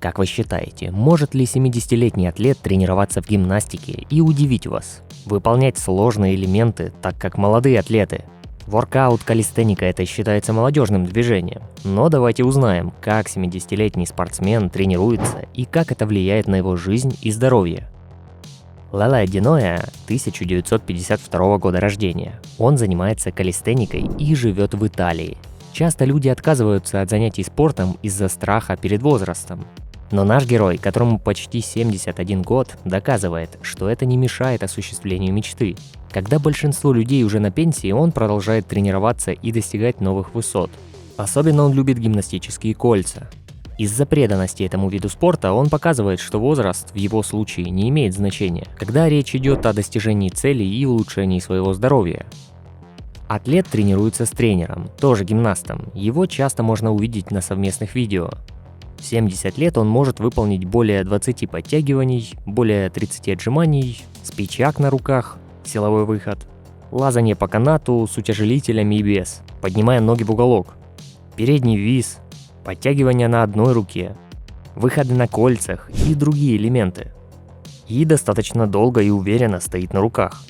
Как вы считаете, может ли 70-летний атлет тренироваться в гимнастике и удивить вас? Выполнять сложные элементы, так как молодые атлеты? Воркаут калистеника — это считается молодежным движением. Но давайте узнаем, как 70-летний спортсмен тренируется и как это влияет на его жизнь и здоровье. Леле Диноя 1952 года рождения. Он занимается калистеникой и живет в Италии. Часто люди отказываются от занятий спортом из-за страха перед возрастом. Но наш герой, которому почти 71 год, доказывает, что это не мешает осуществлению мечты. Когда большинство людей уже на пенсии, он продолжает тренироваться и достигать новых высот. Особенно он любит гимнастические кольца. Из-за преданности этому виду спорта он показывает, что возраст в его случае не имеет значения, когда речь идет о достижении целей и улучшении своего здоровья. Атлет тренируется с тренером, тоже гимнастом. Его часто можно увидеть на совместных видео. В 70 лет он может выполнить более 20 подтягиваний, более 30 отжиманий, спичак на руках, силовой выход, лазанье по канату с утяжелителями и без, поднимая ноги в уголок, передний вис, подтягивания на одной руке, выходы на кольцах и другие элементы. И достаточно долго и уверенно стоит на руках.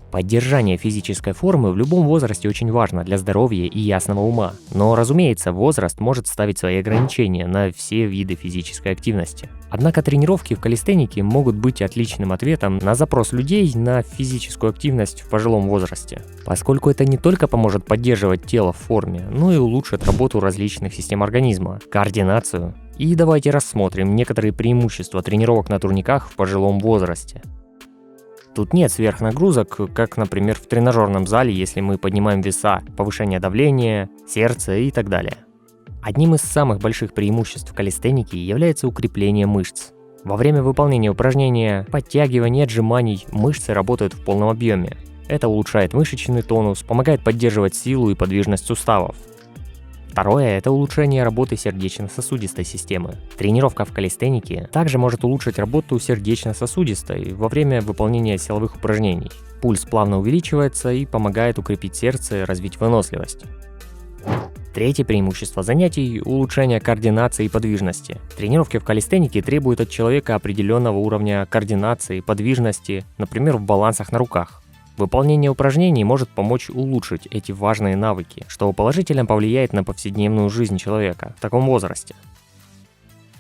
Поддержание физической формы в любом возрасте очень важно для здоровья и ясного ума. Но, разумеется, возраст может ставить свои ограничения на все виды физической активности. Однако тренировки в калистенике могут быть отличным ответом на запрос людей на физическую активность в пожилом возрасте, поскольку это не только поможет поддерживать тело в форме, но и улучшит работу различных систем организма, координацию. И давайте рассмотрим некоторые преимущества тренировок на турниках в пожилом возрасте. Тут нет сверхнагрузок, как, например, в тренажерном зале, если мы поднимаем веса, повышение давления, сердца и так далее. Одним из самых больших преимуществ калистеники является укрепление мышц. Во время выполнения упражнения подтягиваний и отжиманий мышцы работают в полном объеме. Это улучшает мышечный тонус, помогает поддерживать силу и подвижность суставов. Второе – это улучшение работы сердечно-сосудистой системы. Тренировка в калистенике также может улучшить работу сердечно-сосудистой во время выполнения силовых упражнений. Пульс плавно увеличивается и помогает укрепить сердце и развить выносливость. Третье преимущество занятий – улучшение координации и подвижности. Тренировки в калистенике требуют от человека определенного уровня координации, подвижности, например, в балансах на руках. Выполнение упражнений может помочь улучшить эти важные навыки, что положительно повлияет на повседневную жизнь человека в таком возрасте.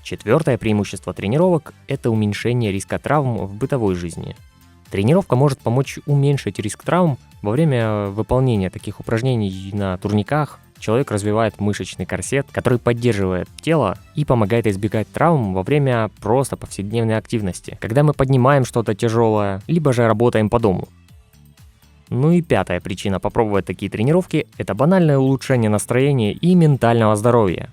Четвертое преимущество тренировок – это уменьшение риска травм в бытовой жизни. Тренировка может помочь уменьшить риск травм во время выполнения таких упражнений на турниках. Человек развивает мышечный корсет, который поддерживает тело и помогает избегать травм во время просто повседневной активности, когда мы поднимаем что-то тяжелое, либо же работаем по дому. Ну и пятая причина попробовать такие тренировки – это банальное улучшение настроения и ментального здоровья.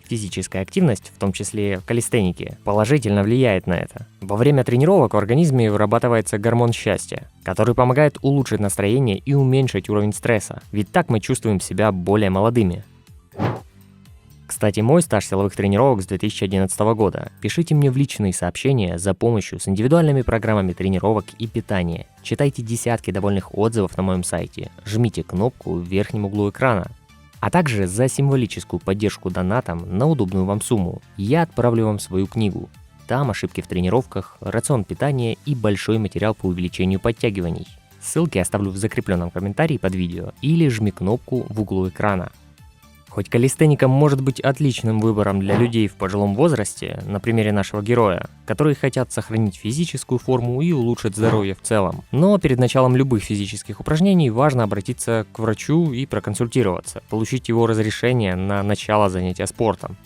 Физическая активность, в том числе в калистенике, положительно влияет на это. Во время тренировок в организме вырабатывается гормон счастья, который помогает улучшить настроение и уменьшить уровень стресса, ведь так мы чувствуем себя более молодыми. Кстати, мой стаж силовых тренировок с 2011 года. Пишите мне в личные сообщения за помощью с индивидуальными программами тренировок и питания. Читайте десятки довольных отзывов на моем сайте. Жмите кнопку в верхнем углу экрана. А также за символическую поддержку донатом на удобную вам сумму я отправлю вам свою книгу. Там ошибки в тренировках, рацион питания и большой материал по увеличению подтягиваний. Ссылки оставлю в закрепленном комментарии под видео или жми кнопку в углу экрана. Хоть калистеника может быть отличным выбором для людей в пожилом возрасте, на примере нашего героя, которые хотят сохранить физическую форму и улучшить здоровье в целом. Но перед началом любых физических упражнений важно обратиться к врачу и проконсультироваться, получить его разрешение на начало занятия спортом.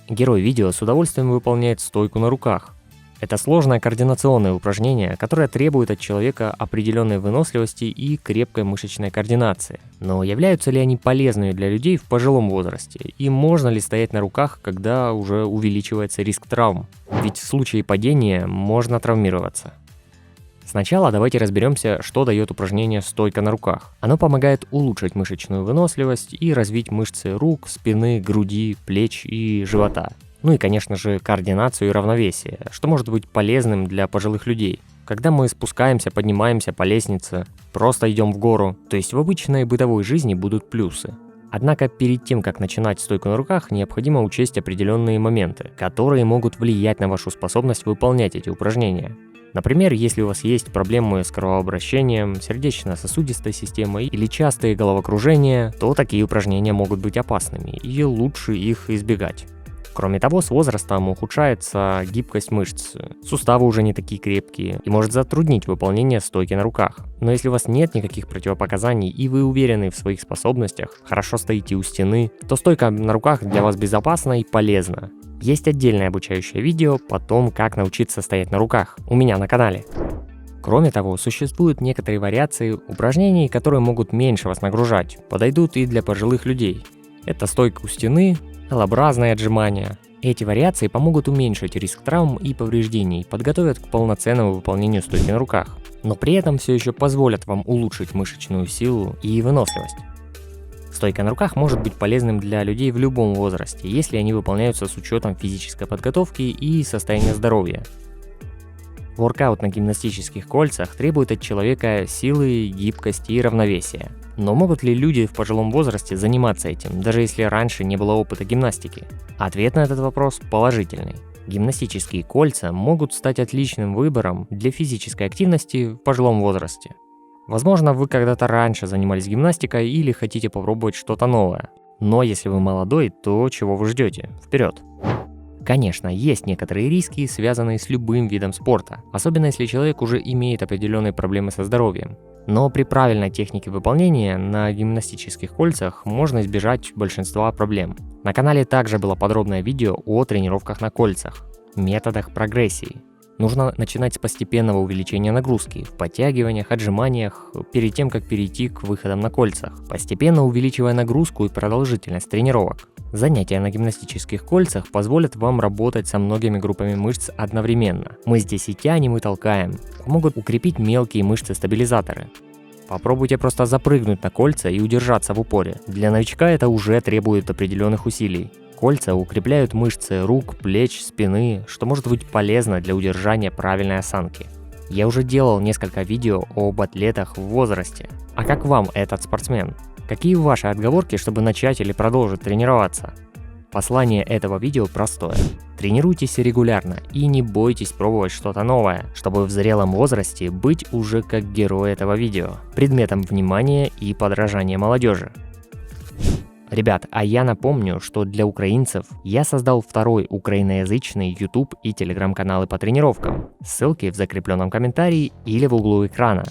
Герой видео с удовольствием выполняет стойку на руках. Это сложное координационное упражнение, которое требует от человека определенной выносливости и крепкой мышечной координации. Но являются ли они полезными для людей в пожилом возрасте? И можно ли стоять на руках, когда уже увеличивается риск травм? Ведь в случае падения можно травмироваться. Сначала давайте разберемся, что дает упражнение «стойка на руках». Оно помогает улучшить мышечную выносливость и развить мышцы рук, спины, груди, плеч и живота. Ну и, конечно же, координацию и равновесие, что может быть полезным для пожилых людей. Когда мы спускаемся, поднимаемся по лестнице, просто идем в гору, то есть в обычной бытовой жизни будут плюсы. Однако перед тем, как начинать стойку на руках, необходимо учесть определенные моменты, которые могут влиять на вашу способность выполнять эти упражнения. Например, если у вас есть проблемы с кровообращением, сердечно-сосудистой системой или частые головокружения, то такие упражнения могут быть опасными и лучше их избегать. Кроме того, с возрастом ухудшается гибкость мышц, суставы уже не такие крепкие и может затруднить выполнение стойки на руках. Но если у вас нет никаких противопоказаний и вы уверены в своих способностях, хорошо стоите у стены, то стойка на руках для вас безопасна и полезна. Есть отдельное обучающее видео по тому, как научиться стоять на руках, у меня на канале. Кроме того, существуют некоторые вариации упражнений, которые могут меньше вас нагружать, подойдут и для пожилых людей. Это стойка у стены, L-образные отжимания. Эти вариации помогут уменьшить риск травм и повреждений, подготовят к полноценному выполнению стойки на руках, но при этом все еще позволят вам улучшить мышечную силу и выносливость. Стойка на руках может быть полезным для людей в любом возрасте, если они выполняются с учетом физической подготовки и состояния здоровья. Воркаут на гимнастических кольцах требует от человека силы, гибкости и равновесия. Но могут ли люди в пожилом возрасте заниматься этим, даже если раньше не было опыта гимнастики? Ответ на этот вопрос положительный. Гимнастические кольца могут стать отличным выбором для физической активности в пожилом возрасте. Возможно, вы когда-то раньше занимались гимнастикой или хотите попробовать что-то новое. Но если вы молодой, то чего вы ждете? Вперед! Конечно, есть некоторые риски, связанные с любым видом спорта, особенно если человек уже имеет определенные проблемы со здоровьем. Но при правильной технике выполнения на гимнастических кольцах можно избежать большинства проблем. На канале также было подробное видео о тренировках на кольцах, методах прогрессии. Нужно начинать с постепенного увеличения нагрузки в подтягиваниях, отжиманиях, перед тем, как перейти к выходам на кольцах, постепенно увеличивая нагрузку и продолжительность тренировок. Занятия на гимнастических кольцах позволят вам работать со многими группами мышц одновременно. Мы здесь и тянем, и толкаем. Помогут укрепить мелкие мышцы-стабилизаторы. Попробуйте просто запрыгнуть на кольца и удержаться в упоре. Для новичка это уже требует определенных усилий. Кольца укрепляют мышцы рук, плеч, спины, что может быть полезно для удержания правильной осанки. Я уже делал несколько видео об атлетах в возрасте. А как вам этот спортсмен? Какие ваши отговорки, чтобы начать или продолжить тренироваться? Послание этого видео простое. Тренируйтесь регулярно и не бойтесь пробовать что-то новое, чтобы в зрелом возрасте быть уже как герой этого видео, предметом внимания и подражания молодежи. Ребят, а я напомню, что для украинцев я создал второй украиноязычный YouTube и Telegram каналы по тренировкам. Ссылки в закрепленном комментарии или в углу экрана.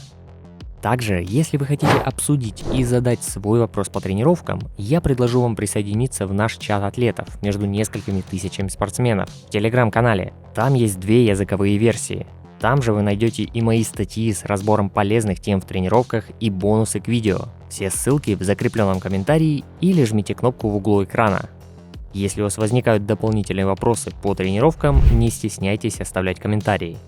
Также, если вы хотите обсудить и задать свой вопрос по тренировкам, я предложу вам присоединиться в наш чат атлетов между несколькими тысячами спортсменов в Telegram-канале. Там есть 2 языковые версии. Там же вы найдете и мои статьи с разбором полезных тем в тренировках и бонусы к видео. Все ссылки в закрепленном комментарии или жмите кнопку в углу экрана. Если у вас возникают дополнительные вопросы по тренировкам, не стесняйтесь оставлять комментарии.